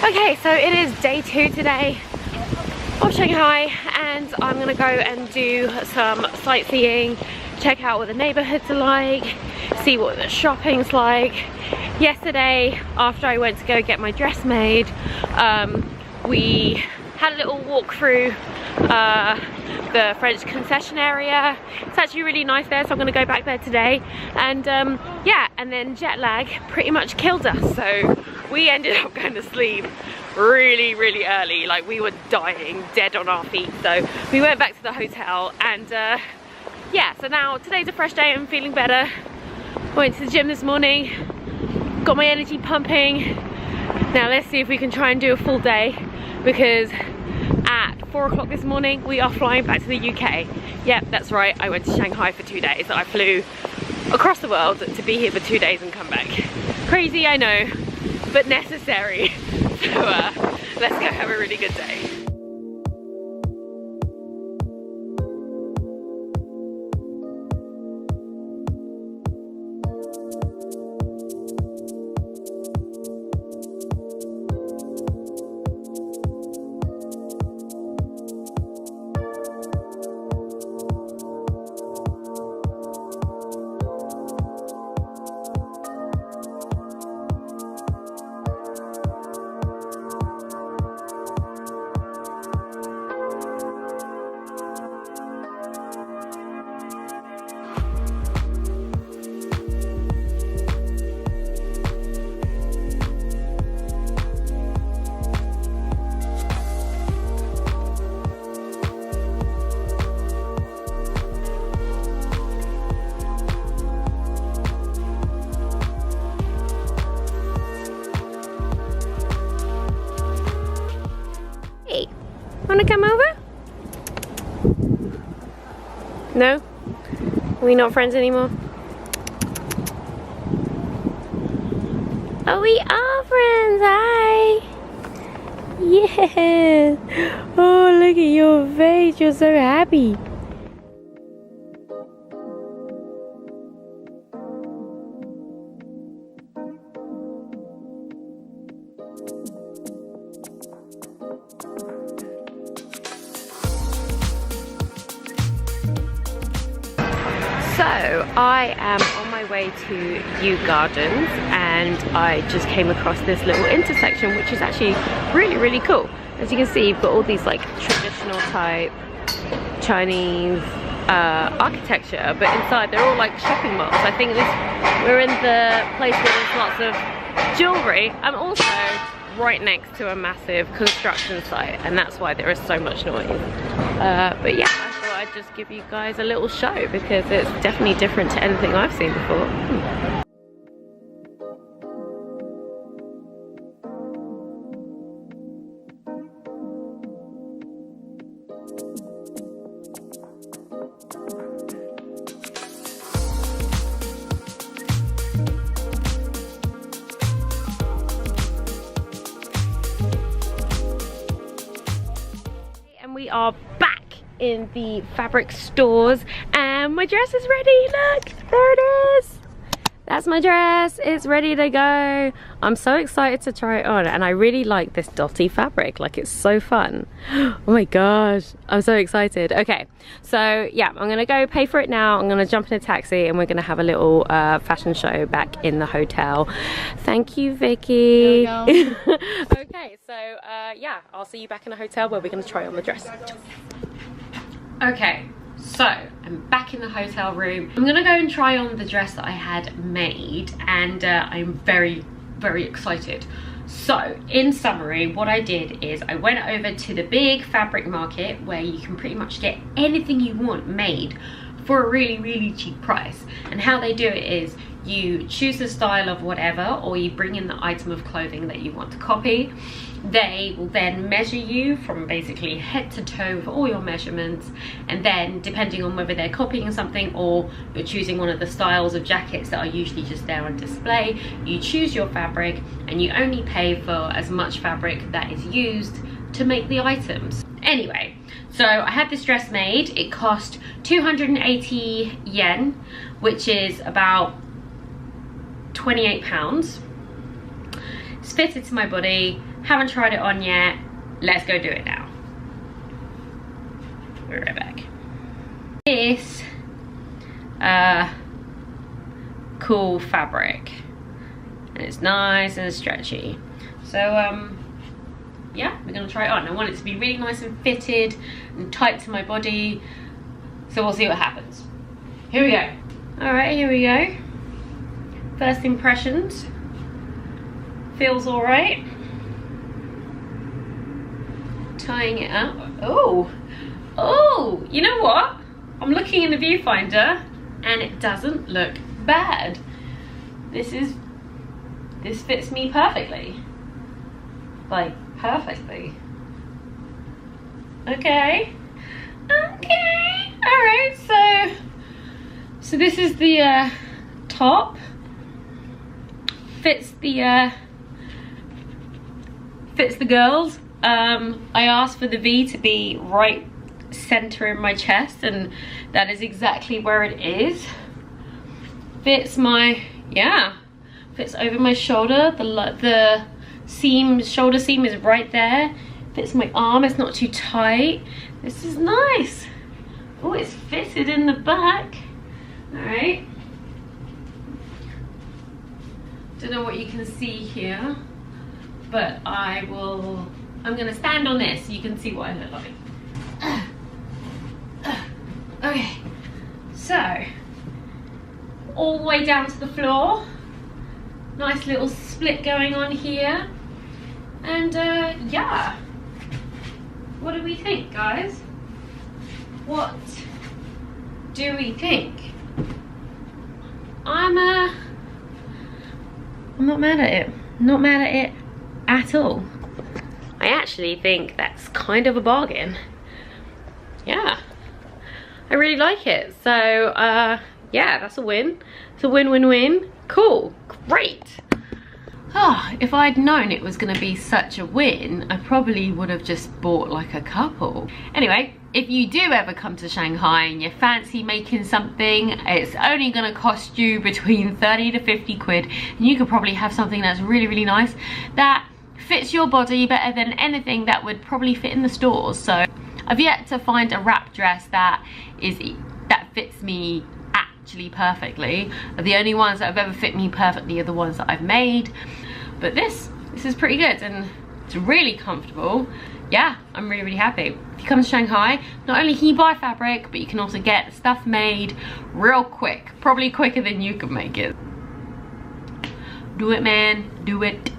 Okay, so it is day 2 today of Shanghai, and I'm gonna go and do some sightseeing, check out what the neighborhoods are like, see what the shopping's like. Yesterday, after I went to go get my dress made, we had a little walk through the French concession area. It's actually really nice there, so I'm gonna go back there today. And yeah, and then jet lag pretty much killed us, so we ended up going to sleep really early. Like, we were dying, dead on our feet. So we went back to the hotel, and yeah, so now today's a fresh day. I'm feeling better. Went to the gym this morning, got my energy pumping. Now let's see if we can try and do a full day, because at 4 o'clock this morning we are flying back to the UK. Yep, that's right, I went to Shanghai for 2 days. I flew across the world to be here for 2 days and come back. Crazy, I know, but necessary. So let's go have a really good day. Wanna come over? No? Are we not friends anymore? Oh, we are friends, hi! Yes! Oh, look at your face, you're so happy. So I am on my way to Yew Gardens, and I just came across this little intersection, which is actually really cool. As you can see, you've got all these like traditional type Chinese architecture, but inside they're all like shopping malls. I think we're in the place where there's lots of jewelry, and also right next to a massive construction site, and that's why there is so much noise. But yeah, I'd just give you guys a little show, because it's definitely different to anything I've seen before. And we are back in the fabric stores, and my dress is ready. Look, there it is. That's my dress. It's ready to go. I'm so excited to try it on, and I really like this dotty fabric. Like, it's so fun. Oh my gosh, I'm so excited. Okay, so yeah, I'm gonna go pay for it now. I'm gonna jump in a taxi, and we're gonna have a little fashion show back in the hotel. Thank you, Vicky. There we go. Okay, so yeah, I'll see you back in the hotel where we're gonna try on the dress. Okay, so I'm back in the hotel room. I'm gonna go and try on the dress that I had made, and I'm very excited. So in summary, what I did is I went over to the big fabric market, where you can pretty much get anything you want made for a really cheap price. And how they do it is you choose the style of whatever, or you bring in the item of clothing that you want to copy. They will then measure you from basically head to toe with all your measurements, and then depending on whether they're copying something or you're choosing one of the styles of jackets that are usually just there on display, you choose your fabric and you only pay for as much fabric that is used to make the items. Anyway, so I had this dress made. It cost 280 yen, which is about £28. It's fitted to my body, Haven't tried it on yet. Let's go do it now. We're right back. This cool fabric, and it's nice and stretchy. So yeah, we're gonna try it on. I want it to be really nice and fitted and tight to my body. So we'll see what happens. Here we go. All right, here we go. First impressions. Feels all right. Tying it up. Oh, oh, you know what? I'm looking in the viewfinder and it doesn't look bad. This fits me perfectly. Like, perfectly. Okay. Okay. All right, so this is the top. Fits the girls. I asked for the V to be right center in my chest, and that is exactly where it is. Fits my, yeah, fits over my shoulder. The seam, shoulder seam is right there. Fits my arm, it's not too tight. This is nice. Oh, it's fitted in the back. All right. Don't know what you can see here, but I'm gonna stand on this so you can see what I look like. Okay, so all the way down to the floor. Nice little split going on here. And yeah, what do we think, guys? What do we think? I'm not mad at it. Not mad at it at all. I actually think that's kind of a bargain. Yeah, I really like it. So yeah, that's a win. It's a win-win-win. Cool, great. Oh, if I'd known it was gonna be such a win, I probably would have just bought like a couple. Anyway, if you do ever come to Shanghai and you fancy making something, it's only gonna cost you between 30 to 50 quid. And you could probably have something that's really, really nice, that fits your body better than anything that would probably fit in the stores. So I've yet to find a wrap dress that fits me actually perfectly. The only ones that have ever fit me perfectly are the ones that I've made. But this is pretty good and it's really comfortable. Yeah, I'm really, really happy. If you come to Shanghai, not only can you buy fabric, but you can also get stuff made real quick. Probably quicker than you can make it. Do it, man, do it.